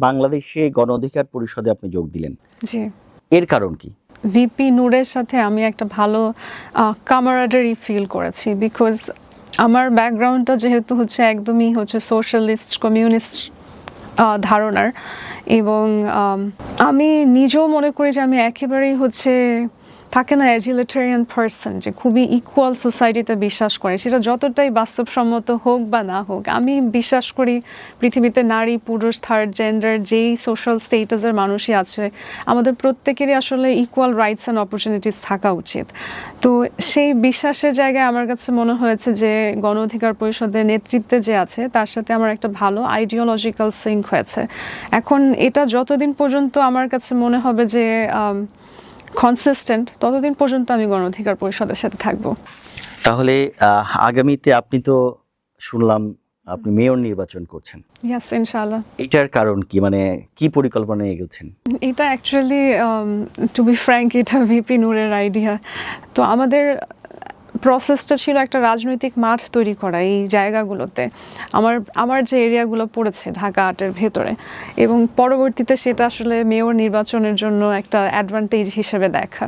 বাংলাদেশে গণ অধিকার পরিষদে আপনি যোগ দিলেন, জি। এর কারণ কি? ভিপি নূরের সাথে আমি একটা ভালো কামারাডারি ফিল করেছি, বিকজ আমার ব্যাকগ্রাউন্ডটা যেহেতু হচ্ছে একদমই হচ্ছে সোশ্যালিস্ট কমিউনিস্ট ধারণার, এবং আমি নিজেও মনে করি যে আমি একেবারেই হচ্ছে থাকে না এজিলিটেরিয়ান পার্সন, যে খুবই ইকুয়াল সোসাইটিতে বিশ্বাস করে, সেটা যতটাই বাস্তবসম্মত হোক বা না হোক। আমি বিশ্বাস করি পৃথিবীতে নারী পুরুষ থার্ড জেন্ডার যেই সোশ্যাল স্টেটাসের মানুষই আছে, আমাদের প্রত্যেকেরই আসলে ইকুয়াল রাইটস অ্যান্ড অপরচুনিটিস থাকা উচিত। তো সেই বিশ্বাসের জায়গায় আমার কাছে মনে হয়েছে যে গণ অধিকার পরিষদের নেতৃত্বে যে আছে তার সাথে আমার একটা ভালো আইডিওলজিক্যাল সিঙ্ক হয়েছে। এখন এটা যতদিন পর্যন্ত আমার কাছে মনে হবে যে কনসিস্টেন্ট, ততদিন পর্যন্ত আমি গণ অধিকার পরিষদের সাথে থাকবো। তাহলে আগামীতে আপনি তো শুনলাম আপনি মেয়র নির্বাচন করছেন। ইয়েস, ইনশাআল্লাহ। এটার কারণ কি, মানে কি পরিকল্পনা এগোচ্ছেন? এটা অ্যাকচুয়ালি টু বি ফ্র্যাঙ্ক এটা ভিপি নূরের আইডিয়া। তো আমাদের প্রসেসটা ছিল একটা রাজনৈতিক মাঠ তৈরি করা এই জায়গাগুলোতে, আমার যে এরিয়াগুলো পড়েছে ঢাকা ৮-এর ভেতরে, এবং পরবর্তীতে সেটা আসলে মেয়র নির্বাচনের জন্য একটা অ্যাডভান্টেজ হিসেবে দেখা।